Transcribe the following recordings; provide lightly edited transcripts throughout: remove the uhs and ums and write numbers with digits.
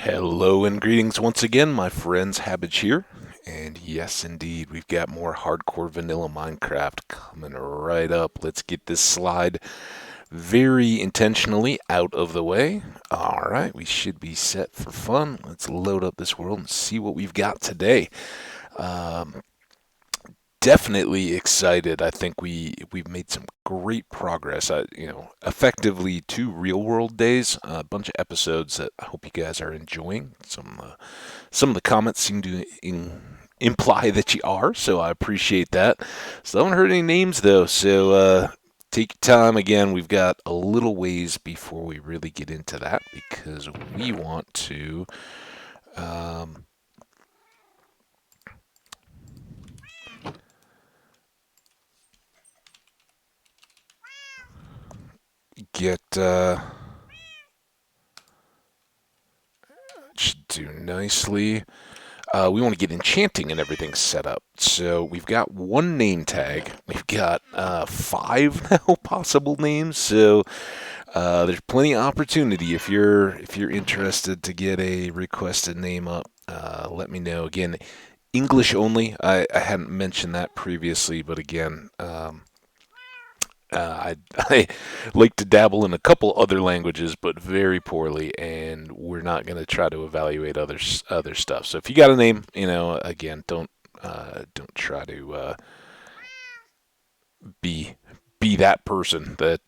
Hello and greetings once again, my friends. Hambbage here. And yes, indeed, we've got more hardcore vanilla Minecraft coming right up. Let's get this slide very intentionally out of the way. All right, we should be set for fun. Let's load up this world and see what we've got today. Um, Definitely excited. I think we've made some great progress. Effectively 2 real world days, a bunch of episodes that I hope you guys are enjoying. Some of the comments seem to imply that you are, so I appreciate that. So I haven't heard any names though, so take your time. Again, we've got a little ways before we really get into that because we want to. Um, get Should do nicely. We want to get enchanting and everything set up. So we've got one name tag. We've got five now possible names. So there's plenty of opportunity if you're interested to get a requested name up. Let me know. Again, English only. I hadn't mentioned that previously, but again, I like to dabble in a couple other languages, but very poorly, and we're not going to try to evaluate other stuff. So if you got a name, again, don't try to be be that person that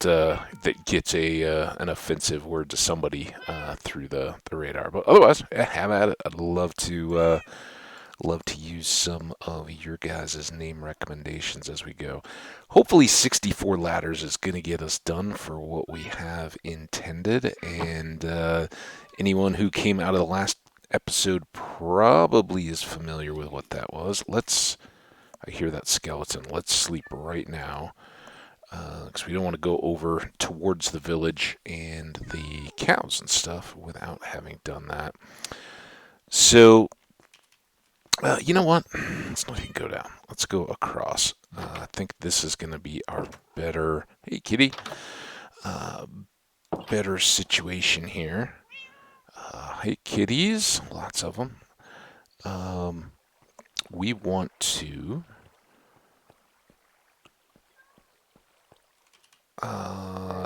gets an offensive word to somebody through the radar. But otherwise, yeah, have at it. I'd love to use some of your guys' name recommendations as we go. Hopefully 64 ladders is going to get us done for what we have intended. And anyone who came out of the last episode probably is familiar with what that was. I hear that skeleton. Let's sleep right now because we don't want to go over towards the village and the cows and stuff without having done that. So you know what? Let's not even go down. Let's go across. I think this is going to be our better. Hey, kitty. Uh, Better situation here. Hey, kitties. Lots of them. Um, we want to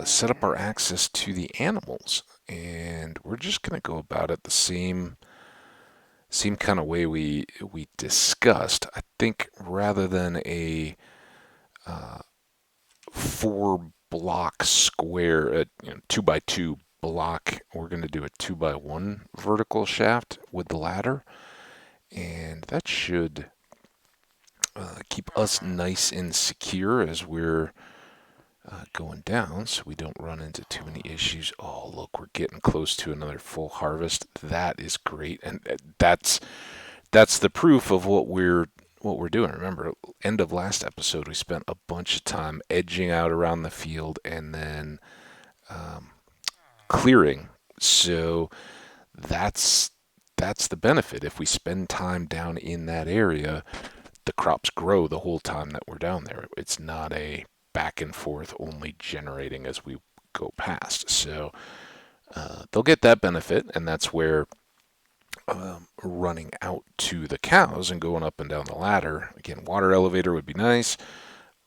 set up our access to the animals, and we're just going to go about it the same kind of way we discussed. I think rather than a 4 block square, a 2 by 2 block. We're going to do a 2 by 1 vertical shaft with the ladder, and that should keep us nice and secure as we're going down, so we don't run into too many issues. Oh, look, we're getting close to another full harvest. That is great, and that's the proof of what we're doing. Remember, end of last episode, we spent a bunch of time edging out around the field and then um, clearing. So that's that's the benefit. If we spend time down in that area, the crops grow the whole time that we're down there. It's not a back and forth only generating as we go past. So they'll get that benefit, and that's where running out to the cows and going up and down the ladder. Again, water elevator would be nice.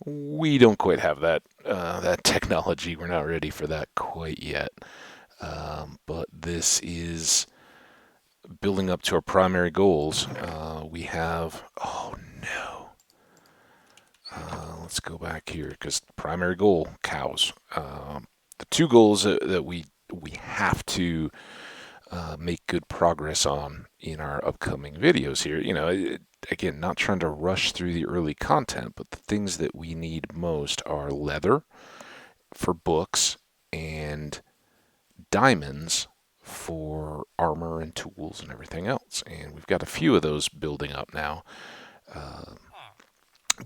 We don't quite have that technology. We're not ready for that quite yet. But this is building up to our primary goals. We have. Oh no. Let's go back here because primary goal cows. The two goals that we have to make good progress on in our upcoming videos here. Again, not trying to rush through the early content, but the things that we need most are leather for books and diamonds for armor and tools and everything else. And we've got a few of those building up now, uh,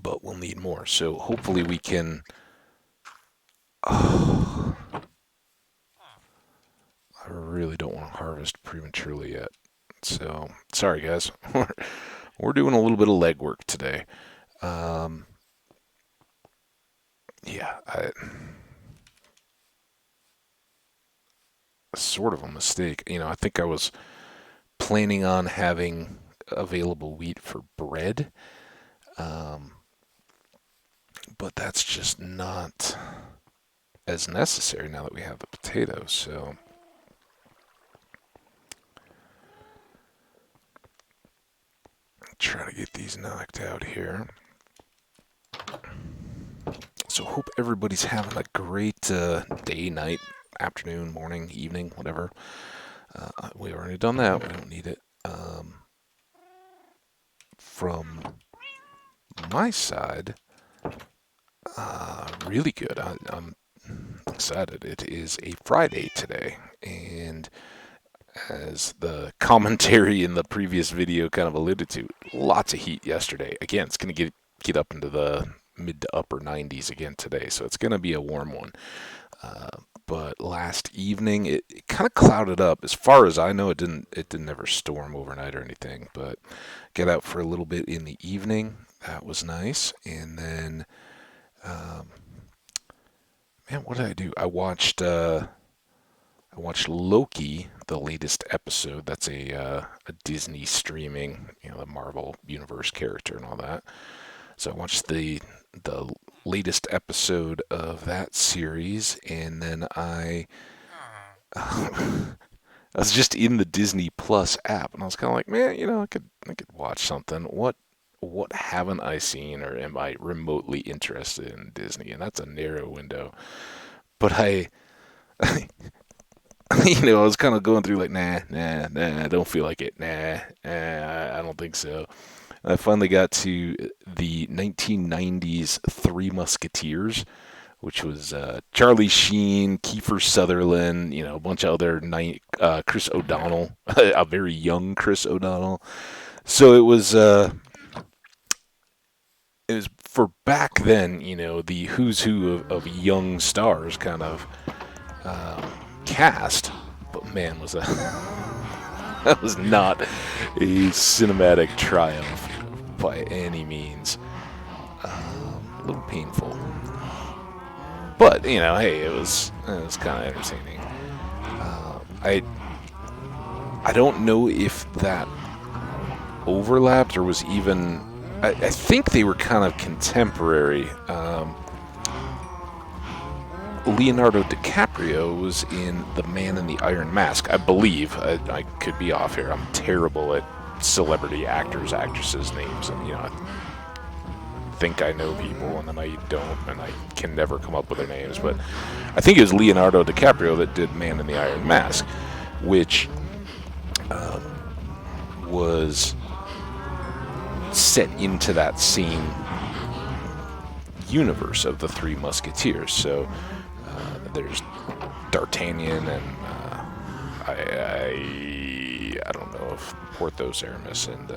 but we'll need more. So hopefully we can. Oh, I really don't want to harvest prematurely yet. So sorry, guys. We're doing a little bit of legwork today. Um, yeah, sort of a mistake. I think I was planning on having available wheat for bread, um, but that's just not as necessary now that we have the potatoes. So try to get these knocked out here. So hope everybody's having a great day, night, afternoon, morning, evening, whatever. We've already done that. We don't need it. From my side, really good. I'm excited. It is a Friday today, and as the commentary in the previous video kind of alluded to, lots of heat yesterday. Again, it's going to get up into the mid to upper 90s again today, so it's going to be a warm one. But last evening, it kind of clouded up. As far as I know, it didn't ever storm overnight or anything. But get out for a little bit in the evening. That was nice. And then, man, what did I do? I watched Loki, the latest episode. That's a Disney streaming, the Marvel Universe character and all that. So I watched the latest episode of that series, and then I was just in the Disney Plus app, and I was kind of like, man, I could watch something. What haven't I seen, or am I remotely interested in Disney? And that's a narrow window. But I I was kind of going through like, nah, I don't feel like it. I don't think so. I finally got to the 1990s Three Musketeers, which was Charlie Sheen, Kiefer Sutherland, a bunch of other Chris O'Donnell, a very young Chris O'Donnell. So it was for back then, the who's who of young stars kind of cast. But man, was that was not a cinematic triumph by any means. A little painful. But, hey, it was kind of entertaining. I don't know if that overlapped or was even... I think they were kind of contemporary. Leonardo DiCaprio was in The Man in the Iron Mask, I believe. I could be off here. I'm terrible at celebrity actors, actresses' names, and I think I know people, and then I don't, and I can never come up with their names. But I think it was Leonardo DiCaprio that did Man in the Iron Mask, which was set into that same universe of the Three Musketeers. So there's D'Artagnan and I don't know if Porthos, Aramis, and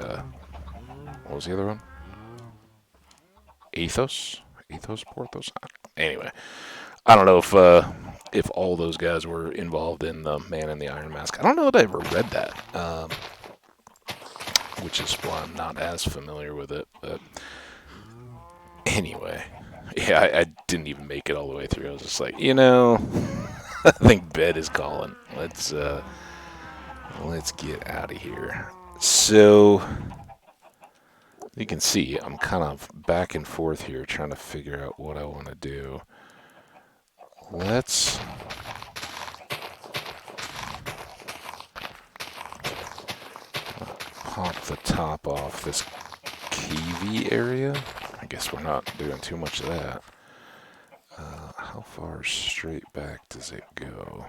what was the other one? Athos, Porthos. Anyway, I don't know if all those guys were involved in the Man in the Iron Mask. I don't know that I ever read that, which is why I'm not as familiar with it. But anyway, yeah, I didn't even make it all the way through. I was just like, I think bed is calling. Let's get out of here. So you can see I'm kind of back and forth here trying to figure out what I want to do. Let's pop the top off this KV area. I guess we're not doing too much of that. How far straight back does it go?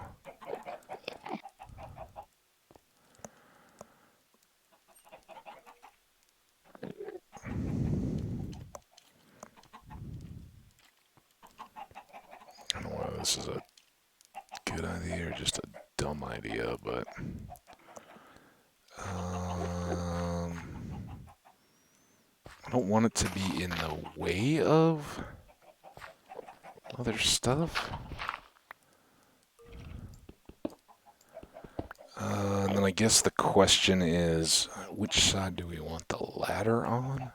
I don't know whether this is a good idea or just a dumb idea, but I don't want it to be in the way of other stuff. And then I guess the question is, which side do we want the ladder on?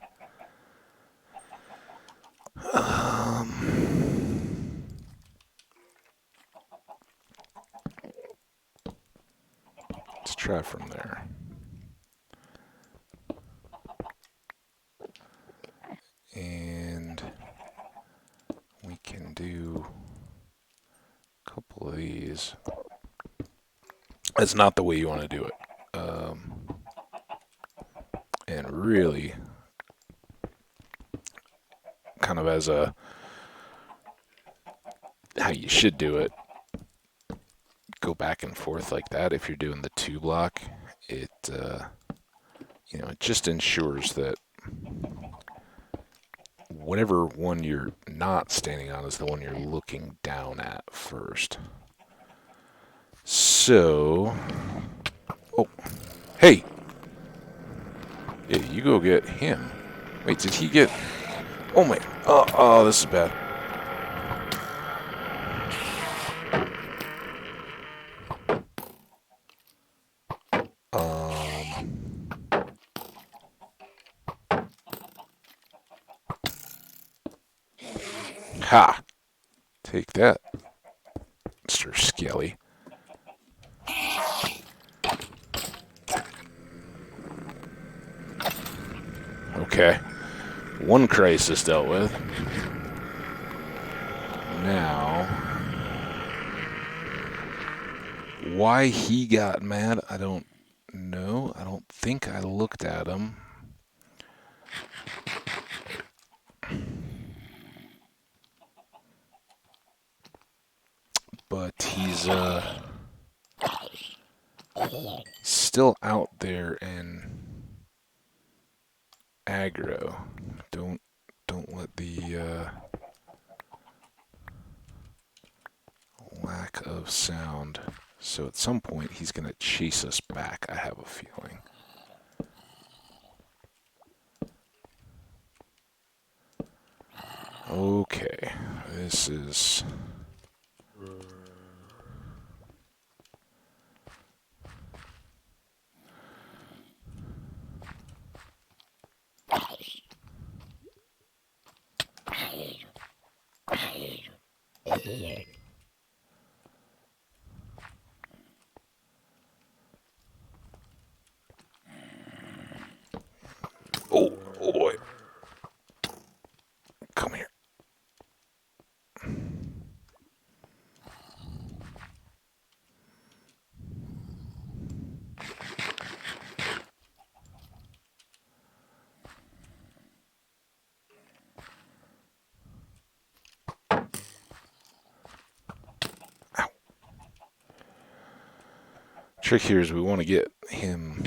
Let's try from there. And we can do a couple of these. That's not the way you want to do it. And really, kind of as a how you should do it, go back and forth like that. If you're doing the 2 block, it it just ensures that whatever one you're not standing on is the one you're looking down at first. So, oh, hey, yeah, you go get him. Wait, did he get? Oh my! Oh, this is bad. Ha! Take that, Mr. Skelly. Okay. One crisis dealt with. Now, why he got mad, I don't know. I don't think I looked at him. But he's still out there in aggro. Don't let the lack of sound. So at some point he's gonna chase us back, I have a feeling. Okay, this is oh boy. Come here. Ow. Trick here is we want to get him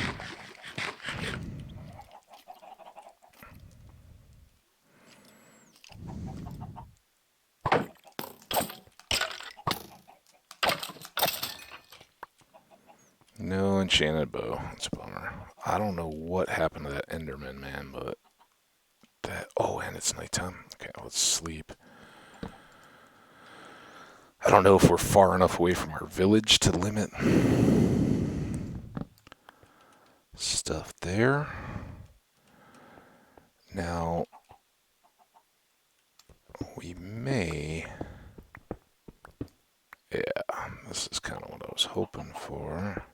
no enchanted bow. That's a bummer. I don't know what happened to that Enderman, man, but that. Oh, and it's nighttime. Okay, let's sleep. I don't know if we're far enough away from our village to limit stuff there. Now, we may. Yeah, this is kind of what I was hoping for.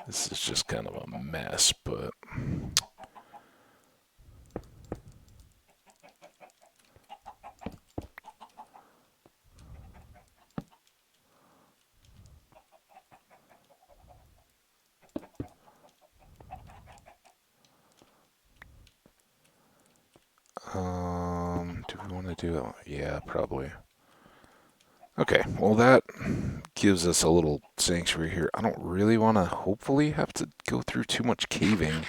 This is just kind of a mess, but do we want to do it? Yeah, probably. Okay, well that gives us a little sanctuary here. I don't really want to hopefully have to go through too much caving.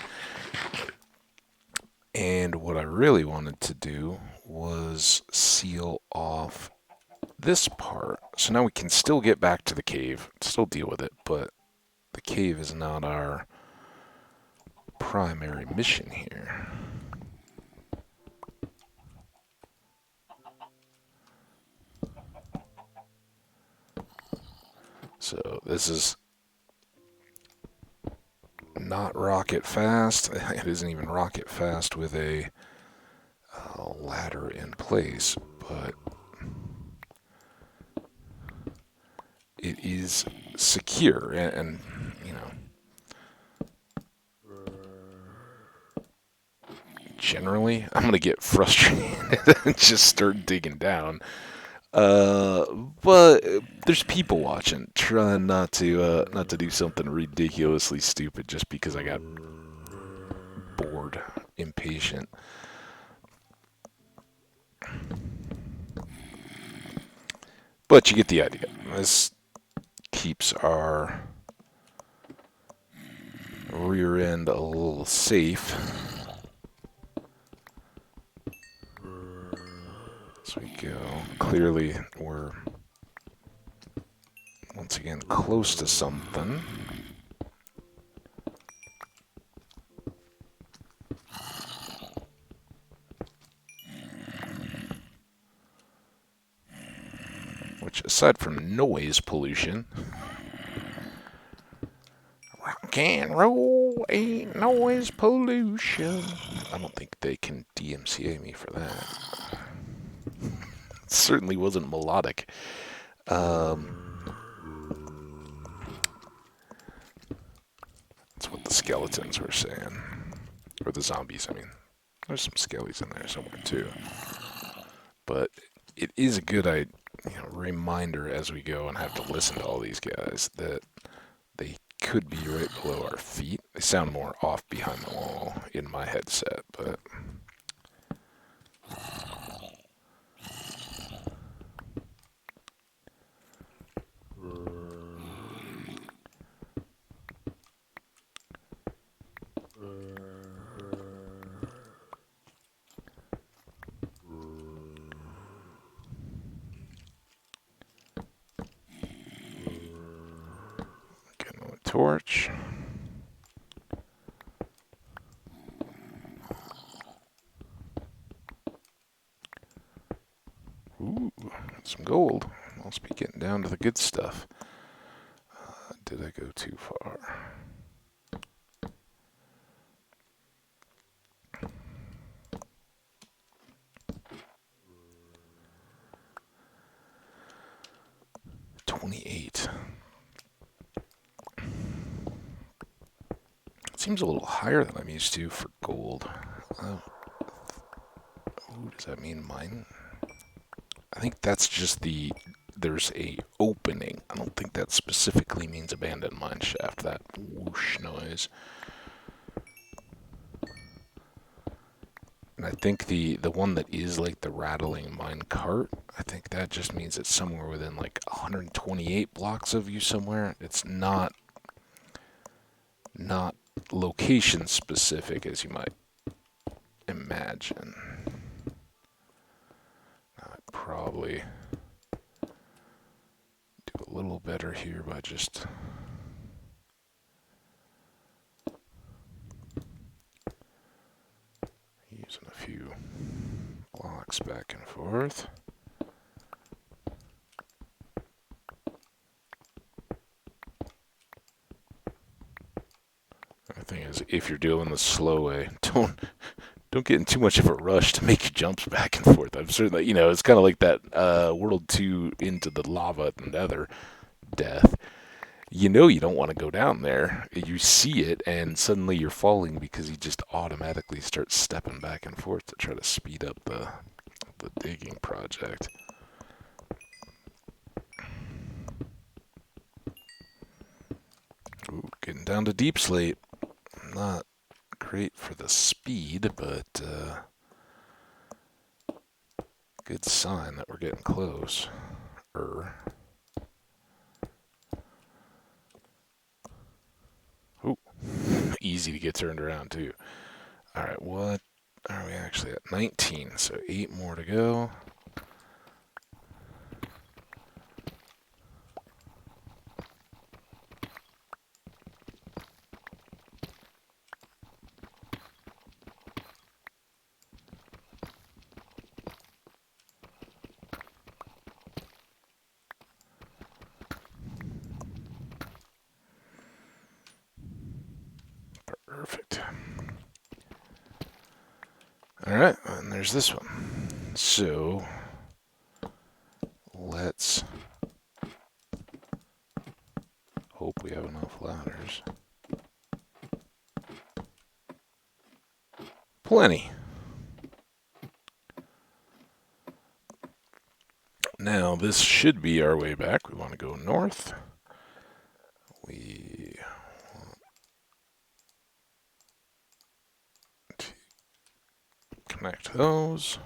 And what I really wanted to do was seal off this part. So now we can still get back to the cave, still deal with it, but the cave is not our primary mission here. So this is not rocket fast. It isn't even rocket fast with a ladder in place, but it is secure. And you know, generally, I'm gonna get frustrated and just start digging down. Uh, but there's people watching. Trying not to do something ridiculously stupid just because I got bored, impatient. But you get the idea. This keeps our rear end a little safe. As we go. Clearly, we're once again close to something. Which, aside from noise pollution, rock and roll ain't noise pollution. I don't think they can DMCA me for that. It certainly wasn't melodic. That's what the skeletons were saying. Or the zombies, I mean. There's some skellies in there somewhere, too. But it is a good reminder as we go and have to listen to all these guys that they could be right below our feet. They sound more off behind the wall in my headset, but getting a torch. Ooh, some gold. Must be getting down to the good stuff. Did I go too far? $28. Seems a little higher than I'm used to for gold. Oh, does that mean mine? I think that's just there's a opening. I don't think that specifically means abandoned mine shaft, that whoosh noise. And I think the one that is like the rattling mine cart, I think that just means it's somewhere within like 128 blocks of you somewhere. It's not location specific as you might imagine. I'd probably do a little better here by just using a few blocks back and forth. The thing is, if you're doing the slow way, don't get in too much of a rush to make your jumps back and forth. I'm certainly, it's kind of like that World 2 into the lava and nether death. You don't want to go down there. You see it, and suddenly you're falling because you just automatically start stepping back and forth to try to speed up the digging project. Ooh, getting down to deep slate. Not great for the speed, but good sign that we're getting close. Ooh, easy to get turned around too. All right, what are we actually at? 19, so 8 more to go. Perfect. Alright, and there's this one. So, let's hope we have enough ladders. Plenty. Now, this should be our way back. We want to go north. We want to connect those.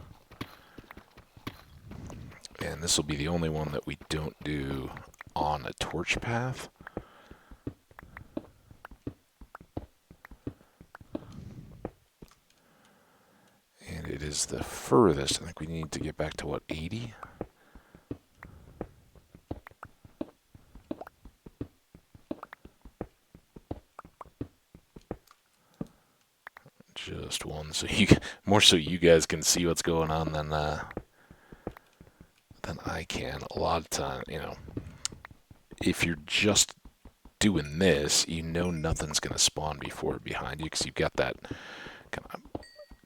And this will be the only one that we don't do on a torch path. And it is the furthest. I think we need to get back to, what, 80? Just one, so more so you guys can see what's going on than I can. A lot of time, if you're just doing this, nothing's gonna spawn before or behind you because you've got that kind of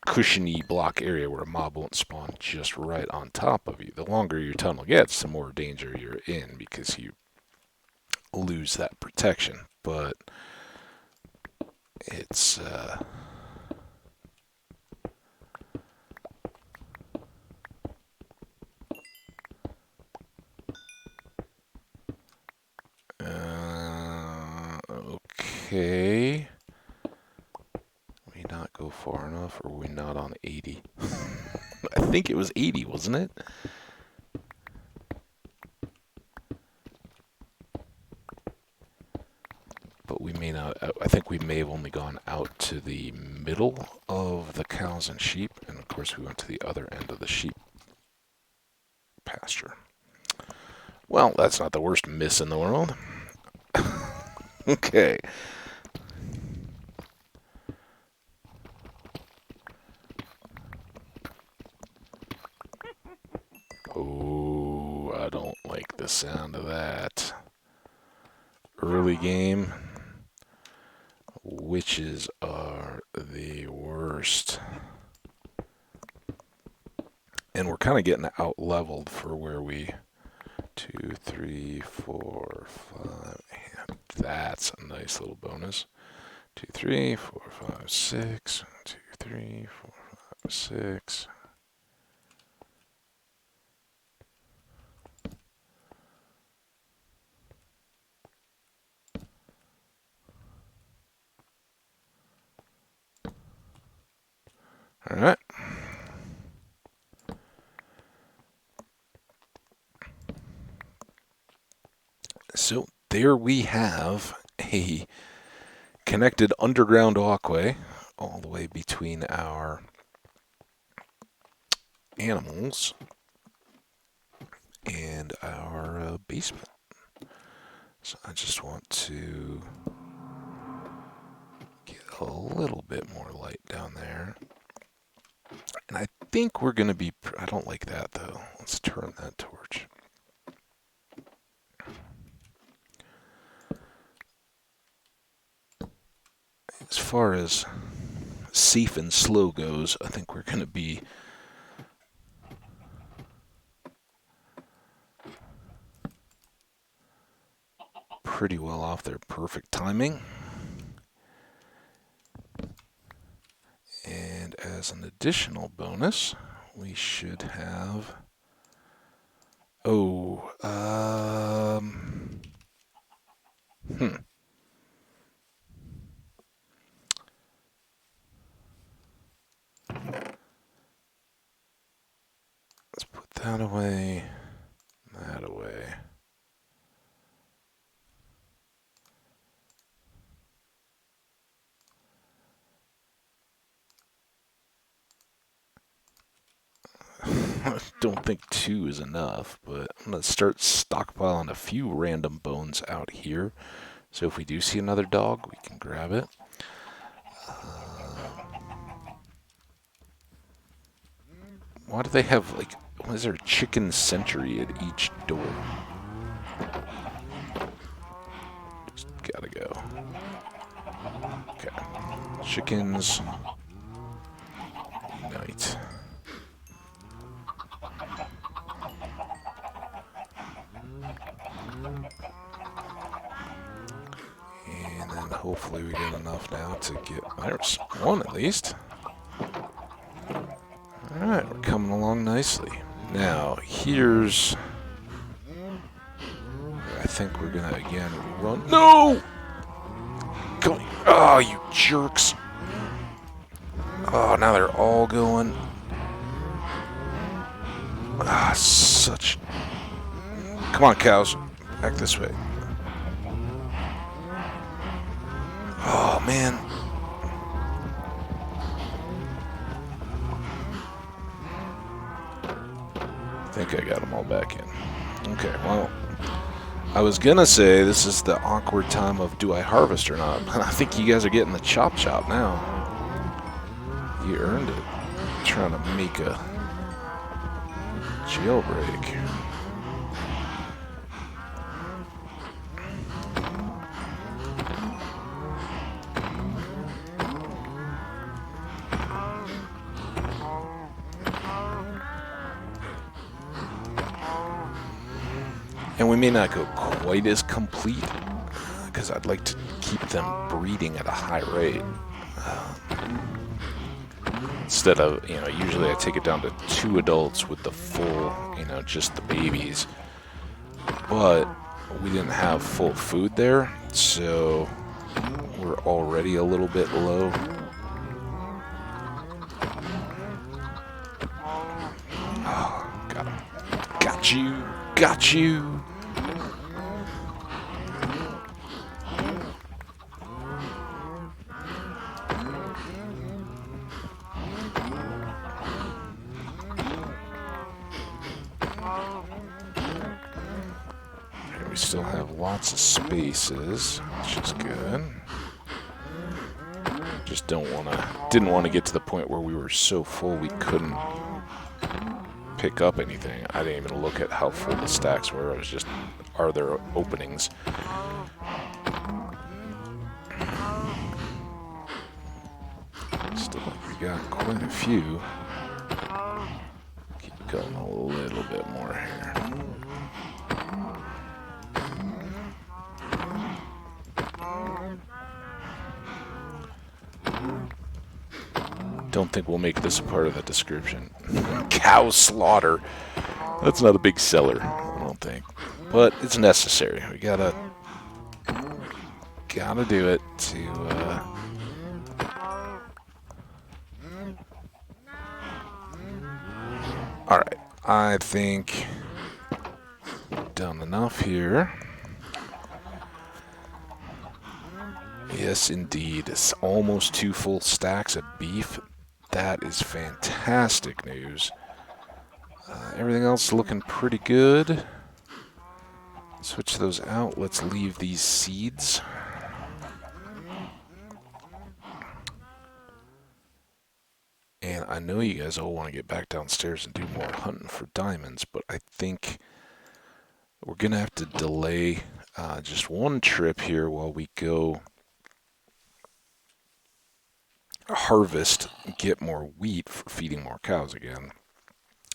cushiony block area where a mob won't spawn just right on top of you. The longer your tunnel gets, the more danger you're in because you lose that protection. But it's okay. We not go far enough, or are we not on 80? I think it was 80, wasn't it? But we may not. I think we may have only gone out to the middle of the cows and sheep, and of course we went to the other end of the sheep pasture. Well, that's not the worst miss in the world. Okay. Oh, I don't like the sound of that. Early game. Witches are the worst. And we're kind of getting out leveled for where we 2, 3, 4, 5. That's a nice little bonus. 2, 3, 4, 5, 6. 2, 3, 4, 5, 6. All right. So there we have a connected underground walkway all the way between our animals and our basement. So I just want to get a little bit more light down there. And I think we're going to be... I don't like that, though. Let's turn that torch. As far as safe and slow goes, I think we're going to be pretty well off their perfect timing. And as an additional bonus, we should have... Let's put that away, that away. I don't think 2 is enough, but I'm going to start stockpiling a few random bones out here. So if we do see another dog, we can grab it. Why do they have, like, why is there a chicken sentry at each door? Just gotta go. Okay. Chickens. Unite. And then hopefully we get enough now to get... There's one at least. Alright, we're coming along nicely. Now, here's... I think we're gonna, again, run... No! Go... Oh, you jerks. Oh, now they're all going. Ah, such... Come on, cows. Back this way. Oh, man. I think I got them all back in. Okay, well... I was gonna say this is the awkward time of do I harvest or not, but I think you guys are getting the chop now. You earned it. Trying to make a jailbreak. And we may not go quite as complete, because I'd like to keep them breeding at a high rate. Instead of, usually I take it down to 2 adults with the full, just the babies. But we didn't have full food there, so we're already a little bit low. Oh, got him. Got you. Got you. We still have lots of spaces, which is good. Just didn't want to get to the point where we were so full we couldn't pick up anything. I didn't even look at how full the stacks were. I was just, are there openings? Still like we got quite a few. Keep going a little bit more here. Don't think we'll make this a part of the description. Cow slaughter. That's not a big seller, I don't think. But it's necessary. We gotta do it to Alright, I think we've done enough here. Yes, indeed. It's almost 2 full stacks of beef. That is fantastic news. Everything else looking pretty good. Switch those out. Let's leave these seeds. And I know you guys all want to get back downstairs and do more hunting for diamonds, but I think we're going to have to delay just one trip here while we go harvest, get more wheat for feeding more cows again,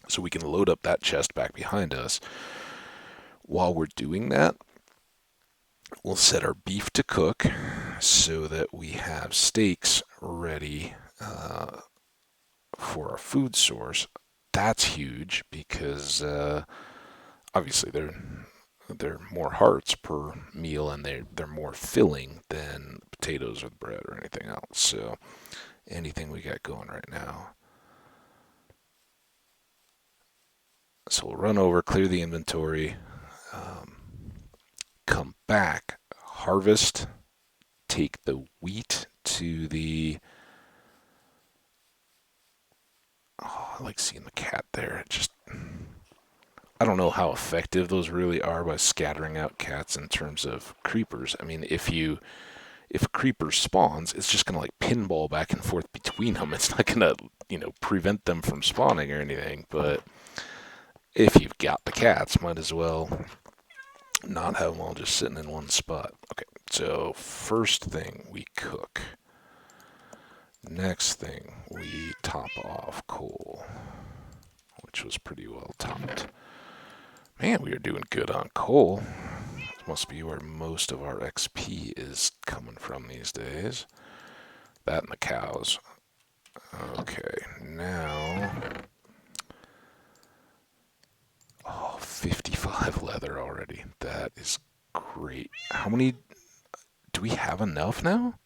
so we can load up that chest back behind us. While we're doing that, we'll set our beef to cook so that we have steaks ready for our food source. That's huge because obviously they're more hearts per meal, and they're more filling than potatoes or bread or anything else. So anything we got going right now. So we'll run over, clear the inventory, come back, harvest, take the wheat to the... Oh, I like seeing the cat there. It just... I don't know how effective those really are by scattering out cats in terms of creepers. I mean, if a creeper spawns, it's just going to like pinball back and forth between them. It's not going to, prevent them from spawning or anything. But if you've got the cats, might as well not have them all just sitting in one spot. Okay, So first thing we cook. Next thing we top off coal, which was pretty well topped. Man, we are doing good on coal. This must be where most of our XP is coming from these days. That and the cows. Okay, now... Oh, 55 leather already. That is great. How many... Do we have enough now?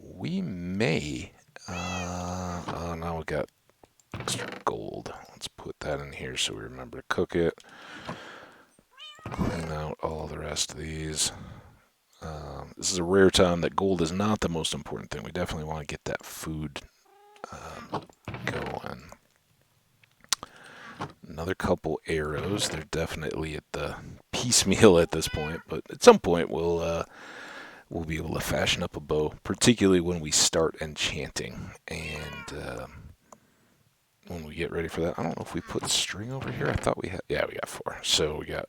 We may. Oh, now we got extra gold. Let's put that in here so we remember to cook it. Clean out all the rest of these. This is a rare time that gold is not the most important thing. We definitely want to get that food going. Another couple arrows. They're definitely at the piecemeal at this point, but at some point we'll be able to fashion up a bow, particularly when we start enchanting and when we get ready for that. I don't know if we put string over here. I thought we had. Yeah, we got 4. So we got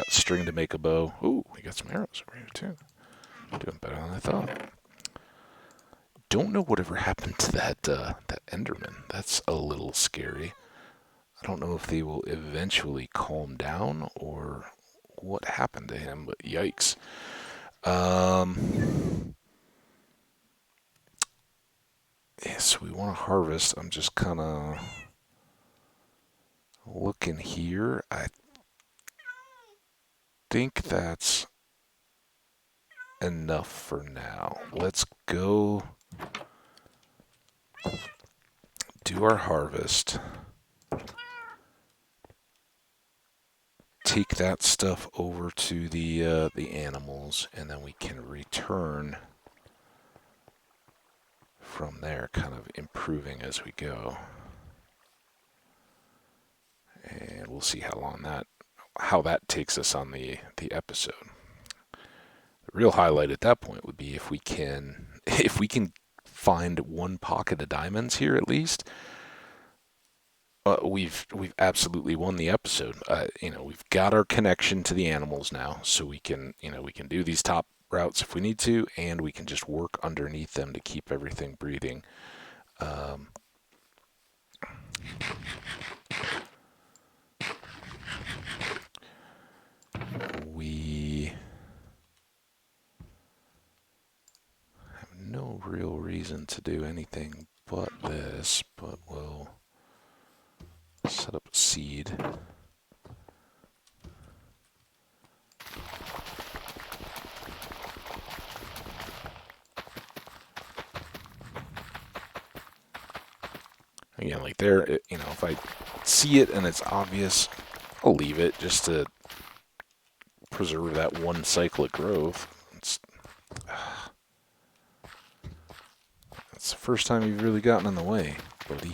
string to make a bow. Ooh, we got some arrows over here too. Doing better than I thought. Don't know whatever happened to that Enderman. That's a little scary. I don't know if they will eventually calm down or what happened to him, but yikes. Yeah, so we want to harvest. I'm just kind of looking here. I think that's enough for now. Let's go do our harvest. Take that stuff over to the animals, and then we can return from there, kind of improving as we go. And we'll see how that takes us on the episode. The real highlight at that point would be if we can find one pocket of diamonds here at least. We've absolutely won the episode. We've got our connection to the animals now, so we can do these top routes if we need to, and we can just work underneath them to keep everything breathing. We have no real reason to do anything but this, but we'll set up a seed. Again, like there, if I see it and it's obvious, I'll leave it just to preserve that one cyclic growth. That's the first time you've really gotten in the way, buddy.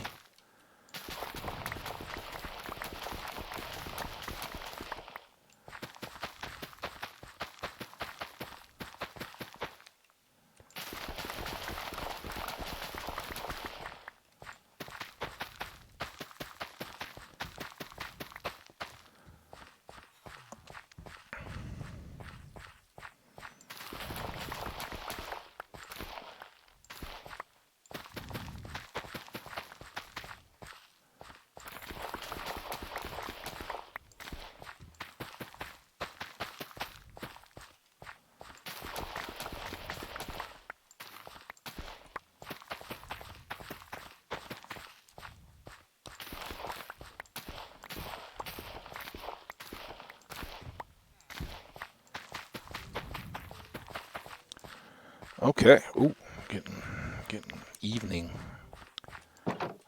Okay. Ooh, getting evening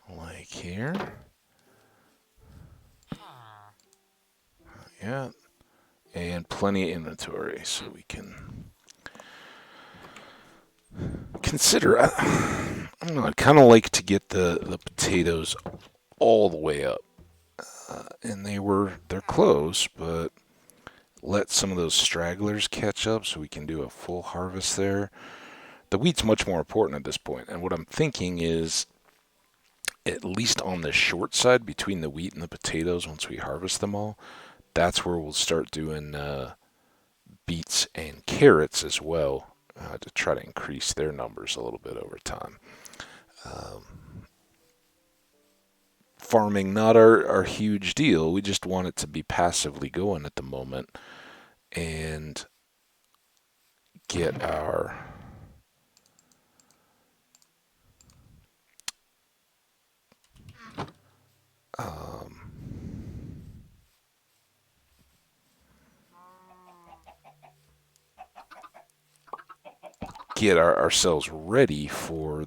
like here. Yeah, and plenty of inventory, so we can consider. I don't know. I'd kind of like to get the potatoes all the way up, and they're close, but let some of those stragglers catch up so we can do a full harvest there. The wheat's much more important at this point, and what I'm thinking is, at least on the short side between the wheat and the potatoes, once we harvest them all, that's where we'll start doing beets and carrots as well to try to increase their numbers a little bit over time. Um, Farming, not our huge deal. We just want it to be passively going at the moment and get our um, ourselves ready for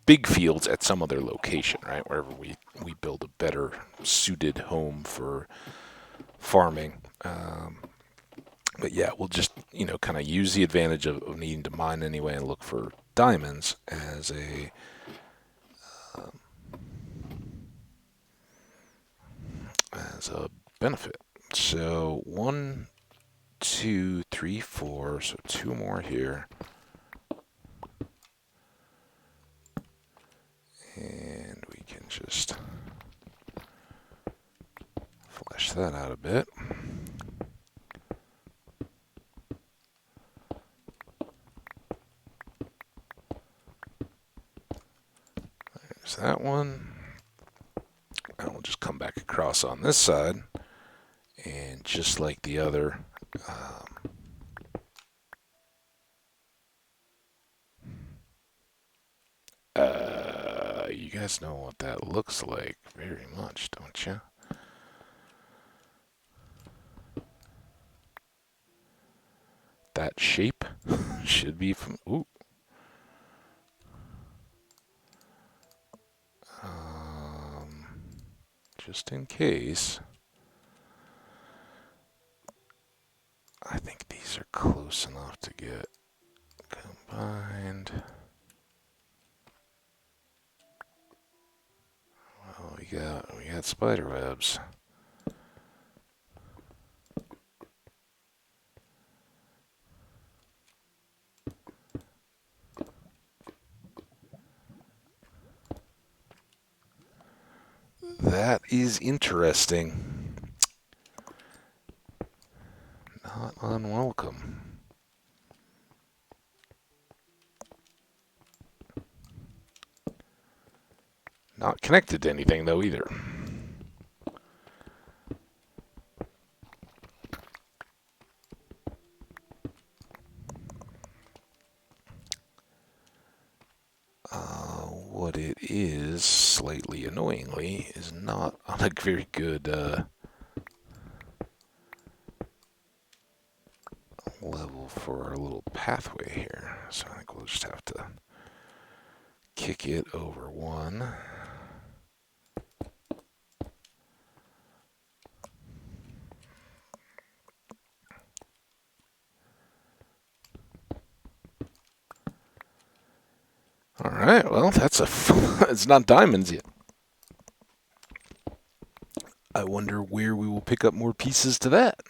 big fields at some other location, right? Wherever we build a better suited home for farming. But yeah, we'll just, kind of use the advantage of needing to mine anyway and look for diamonds um, as a benefit. So 1, 2, 3, 4. So 2 more here. And we can just flesh that out a bit. There's that one. And we'll just come back across on this side. And just like the other, you guys know what that looks like very much, don't you? That shape should be from, ooh. Just in case. I think these are close enough to get combined. Well, we got spider webs. That is interesting. Not unwelcome. Not connected to anything, though, either. What it is, slightly annoyingly, is not on a very good level for our little pathway here. So I think we'll just have to kick it over one. All right, well, it's not diamonds yet. I wonder where we will pick up more pieces to that.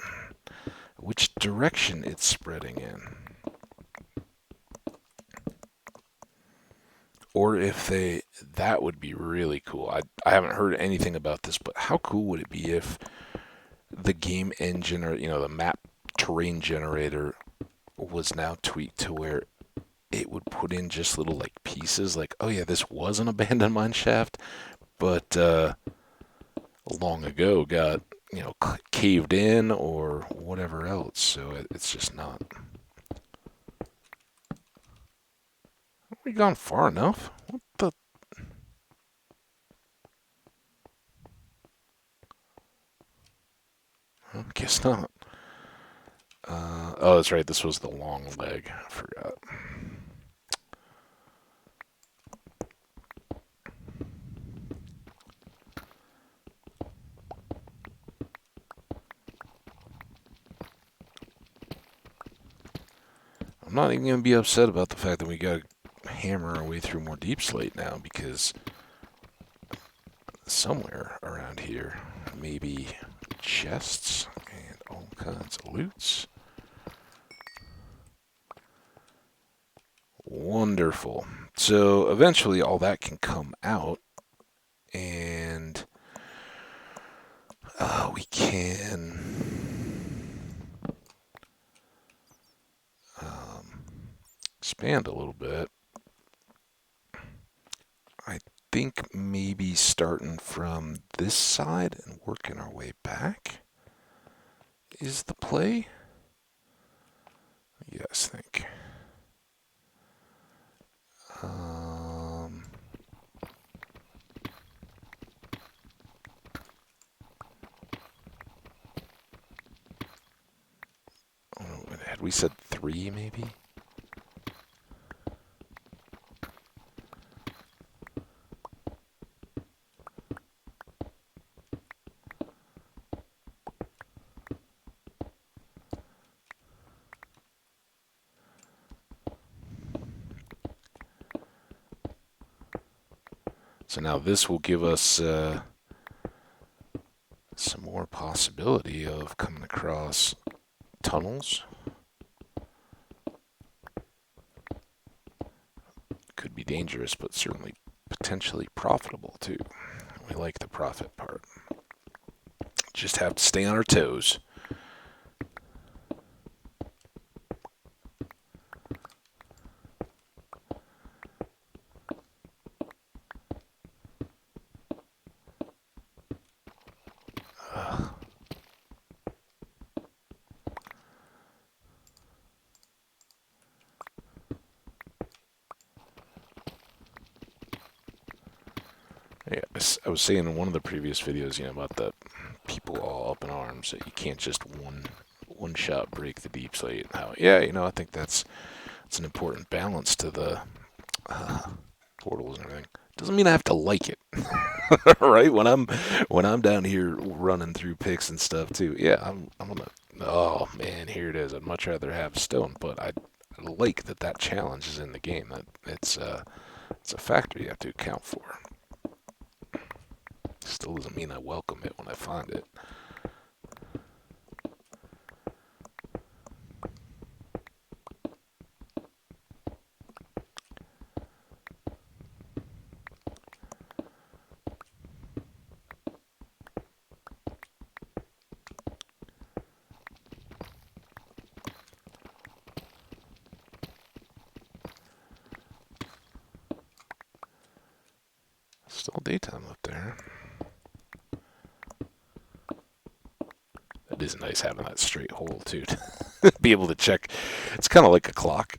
Which direction it's spreading in. Or if that would be really cool. I haven't heard anything about this, but how cool would it be if the game engine or, the map terrain generator was now tweaked to where it would put in just little like pieces like, oh yeah, this was an abandoned mine shaft, but long ago got, caved in or whatever else. So it's just not. Have we gone far enough? What the? I guess not. Oh, that's right. This was the long leg. I forgot. I'm not even going to be upset about the fact that we got to hammer our way through more deep slate now, because somewhere around here, maybe chests and all kinds of loots. Wonderful. So eventually all that can come out, and we can expand a little bit. I think maybe starting from this side and working our way back is the play. You guys think? Had we said 3 maybe? So now this will give us some more possibility of coming across tunnels. Could be dangerous, but certainly potentially profitable too. We like the profit part. Just have to stay on our toes. Yeah, I was saying in one of the previous videos, about the people all up in arms that you can't just one shot break the deep slate. How I think that's an important balance to the portals and everything. Doesn't mean I have to like it, right? When I'm down here running through picks and stuff too. Yeah, I'm gonna. Oh man, here it is. I'd much rather have stone, but I like that challenge is in the game. That it's a factor you have to account for. Still doesn't mean I welcome it when I find it. Still daytime up there. It is nice having that straight hole too. Be able to check. It's kind of like a clock.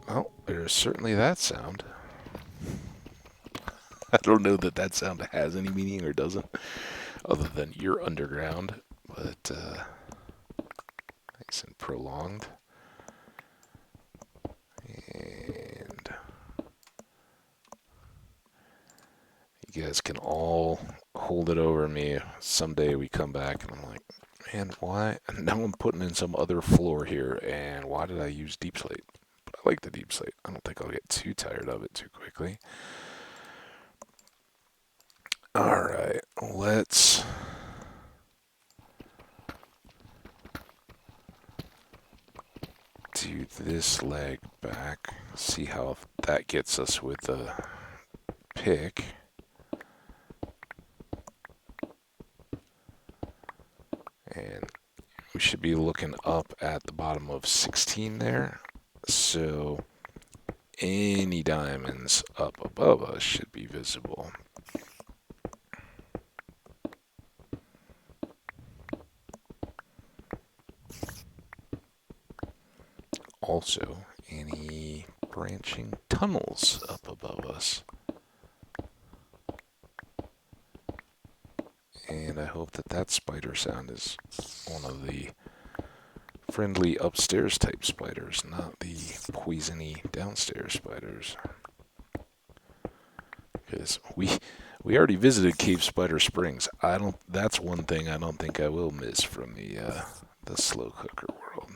Well, there's certainly that sound. I don't know that sound has any meaning or doesn't, other than you're underground, but nice and prolonged. And you guys can all hold it over me. Someday we come back and I'm like, man, why? Now I'm putting in some other floor here, and why did I use deep slate? But I like the deep slate. I don't think I'll get too tired of it too quickly. All right, let's do this leg back. See how that gets us with the pick. And we should be looking up at the bottom of 16 there. So any diamonds up above us should be visible. Also, any branching tunnels up above us. And I hope that spider sound is one of the friendly upstairs type spiders, not the poisony downstairs spiders. Because we already visited Cave Spider Springs. That's one thing I don't think I will miss from the slow cooker world.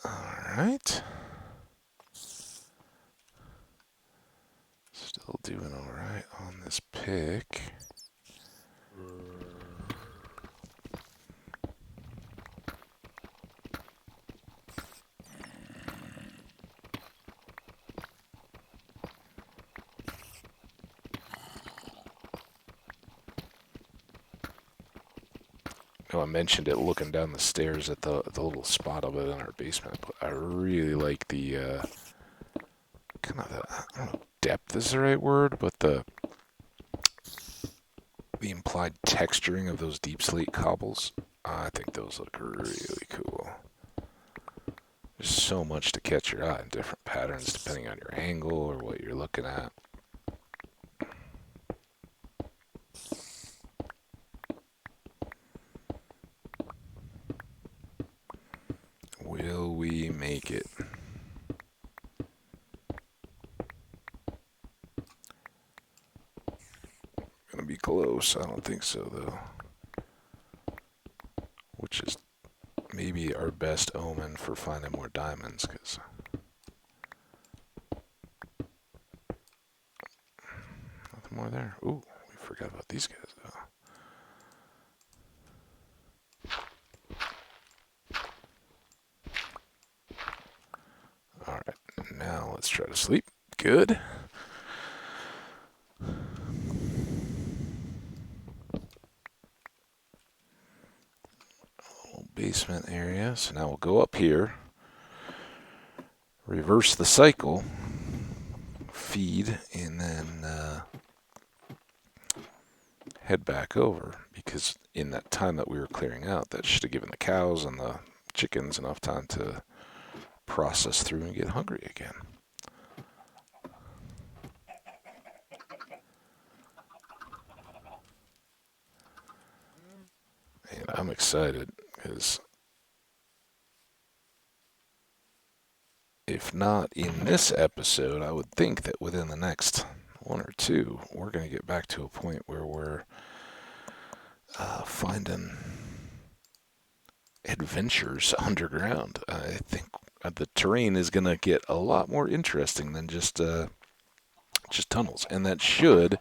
All right. Still Still doing alright on this pick. I mentioned it looking down the stairs at the little spot of it in our basement, but I really like the kind of the, I don't know, depth is the right word, but the implied texturing of those deep slate cobbles. I think those look really cool. There's so much to catch your eye in different patterns depending on your angle or what you're looking at. Will we make it? Gonna be close. I don't think so though. Which is maybe our best omen for finding more diamonds, because nothing more there. Ooh, we forgot about these guys though. Alright, now let's try to sleep. Good. Basement area. So now we'll go up here, reverse the cycle, feed, and then head back over, because in that time that we were clearing out, that should have given the cows and the chickens enough time to process through and get hungry again. And I'm excited because if not in this episode, I would think that within the next one or two, we're going to get back to a point where we're finding adventures underground. I think the terrain is going to get a lot more interesting than just tunnels, and that should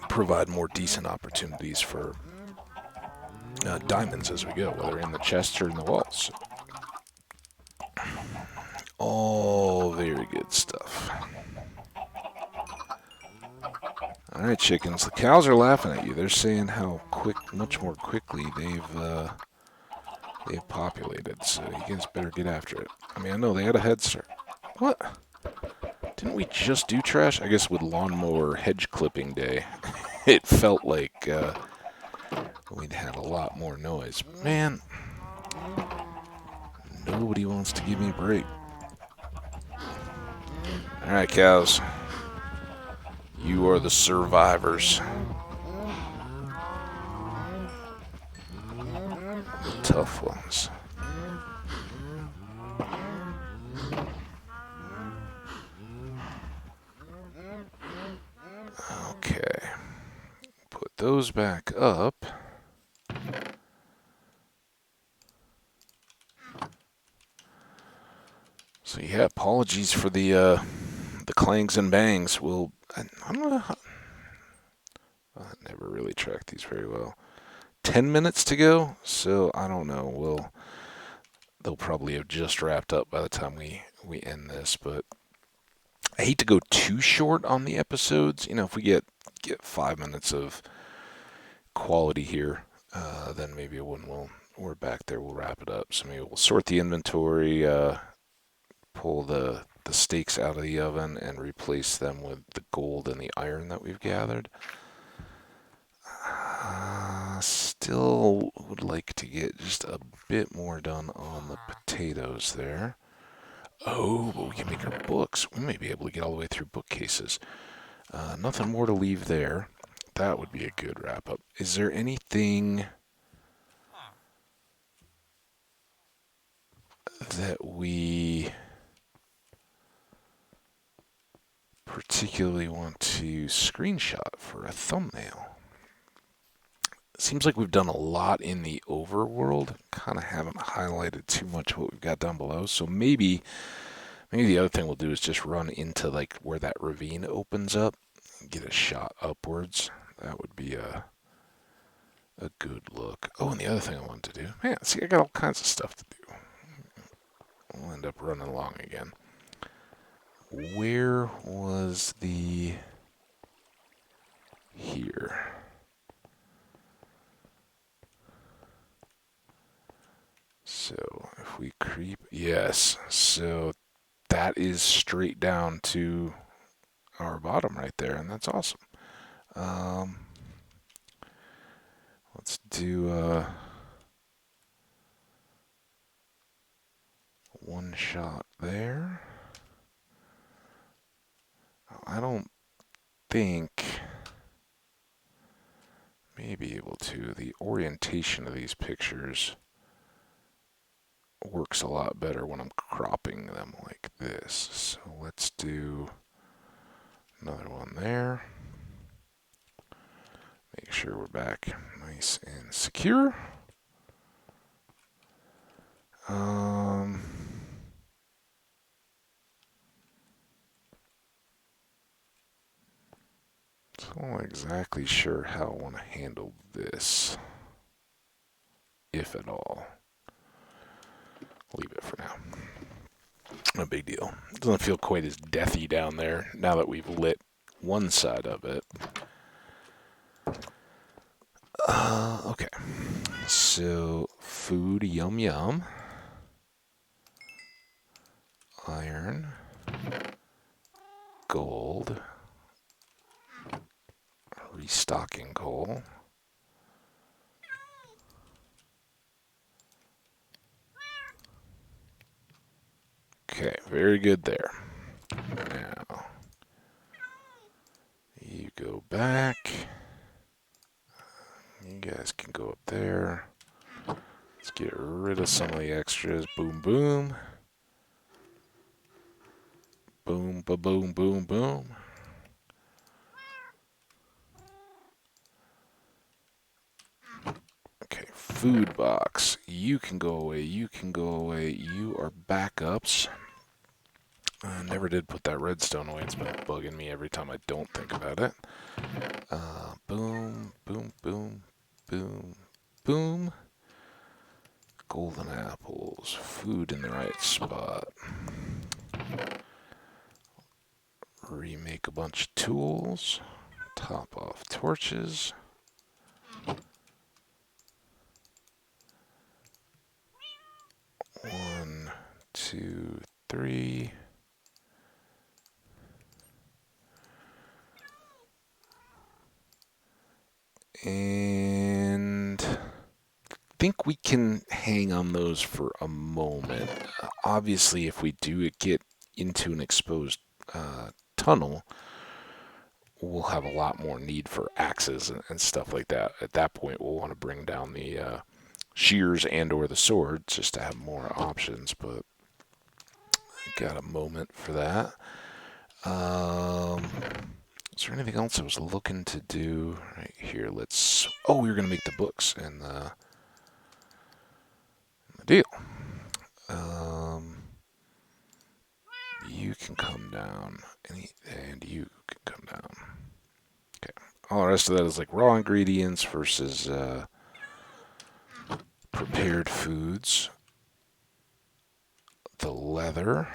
provide more decent opportunities for diamonds as we go, whether in the chests or in the walls. All very good stuff. Alright, chickens. The cows are laughing at you. They're saying how much more quickly they've populated, so you guys better get after it. I mean, I know they had a head start. What? Didn't we just do trash? I guess with lawnmower hedge clipping day, it felt like we'd had a lot more noise. Man, nobody wants to give me a break. Alright, cows. You are the survivors. The tough ones. Okay. Put those back up. So yeah, apologies for the clangs and bangs. I don't know how, I never really tracked these very well. 10 minutes to go, so I don't know. They'll probably have just wrapped up by the time we end this, but I hate to go too short on the episodes. You know, if we get 5 minutes of quality here, then maybe when we're back there, we'll wrap it up. So maybe we'll sort the inventory, pull the steaks out of the oven, and replace them with the gold and the iron that we've gathered. Still would like to get just a bit more done on the potatoes there. Oh, but we can make our books. We may be able to get all the way through bookcases. Nothing more to leave there. That would be a good wrap up. Is there anything that we particularly want to screenshot for a thumbnail? Seems like we've done a lot in the overworld. Kind of haven't highlighted too much what we've got down below. So maybe Maybe the other thing we'll do is just run into like where that ravine opens up and get a shot upwards. That would be a good look. Oh, and the other thing I wanted to do, man, see, I got all kinds of stuff to do. We'll end up running along again. Where was the... Here. So if we creep, yes. So that is straight down to our bottom right there, and that's awesome. Um, let's do one shot there. I don't think may be able to. The orientation of these pictures works a lot better when I'm cropping them like this. So let's do another one there. Make sure we're back nice and secure. Um, so I'm not exactly sure how I want to handle this, if at all. Leave it for now. No big deal. It doesn't feel quite as deathy down there now that we've lit one side of it. Okay. So, food, yum yum. Iron. Gold. Restocking coal. Okay, very good there. Now, you go back. You guys can go up there. Let's get rid of some of the extras. Boom, boom. Boom, ba-boom, boom, boom. Okay, food box. You can go away. You can go away. You are backups. I never did put that redstone away. It's been bugging me every time I don't think about it. Boom, boom, boom, boom, boom. Golden apples. Food in the right spot. Remake a bunch of tools. Top off torches. 1, 2, 3. And I think we can hang on those for a moment. Obviously, if we do get into an exposed tunnel, we'll have a lot more need for axes and stuff like that. At that point, we'll want to bring down the shears and or the sword just to have more options, but got a moment for that. Is there anything else I was looking to do right here? Oh, we were going to make the books and the deal. You can come down, and you can come down. Okay. All the rest of that is like raw ingredients versus prepared foods. The leather.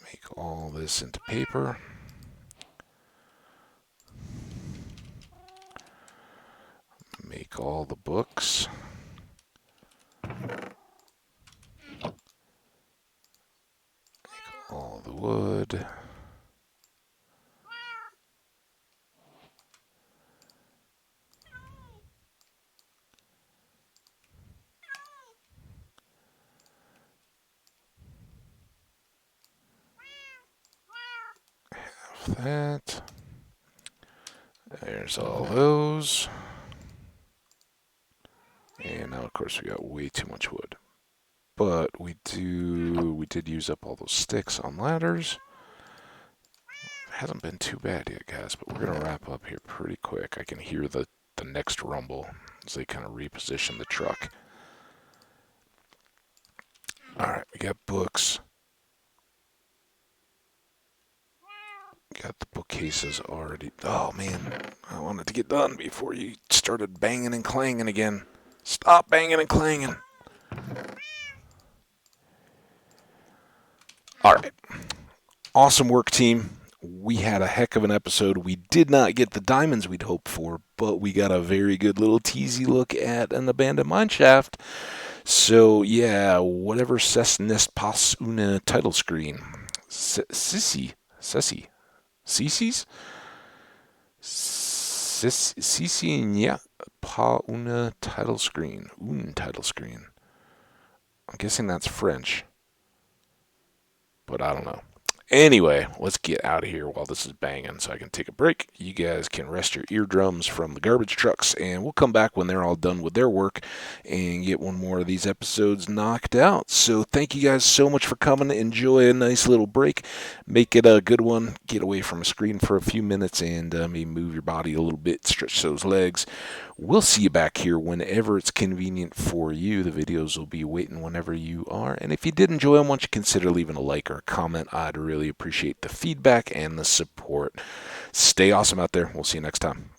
Make all this into paper. Make all the books. Make all the wood. Have that. There's all those. And now, of course, we got way too much wood. But we did use up all those sticks on ladders. Hasn't been too bad yet, guys, but we're going to wrap up here pretty quick. I can hear the next rumble as they kind of reposition the truck. All right, we got books. Got the bookcases already. Oh man, I wanted to get done before you started banging and clanging again. Stop banging and clanging. All right. Awesome work, team. We had a heck of an episode. We did not get the diamonds we'd hoped for, but we got a very good little teasy look at an abandoned mine shaft. So, yeah, whatever ses nest pas una title screen. Sissy. Sissy. Sissy's? Sissy, yeah. Pa una title screen. Un title screen. I'm guessing that's French, but I don't know. Anyway, let's get out of here while this is banging so I can take a break. You guys can rest your eardrums from the garbage trucks, and we'll come back when they're all done with their work and get one more of these episodes knocked out. So thank you guys so much for coming. Enjoy a nice little break. Make it a good one. Get away from a screen for a few minutes and maybe move your body a little bit, stretch those legs. We'll see you back here whenever it's convenient for you. The videos will be waiting whenever you are. And if you did enjoy them, why don't you consider leaving a like or a comment? I'd really appreciate the feedback and the support. Stay awesome out there. We'll see you next time.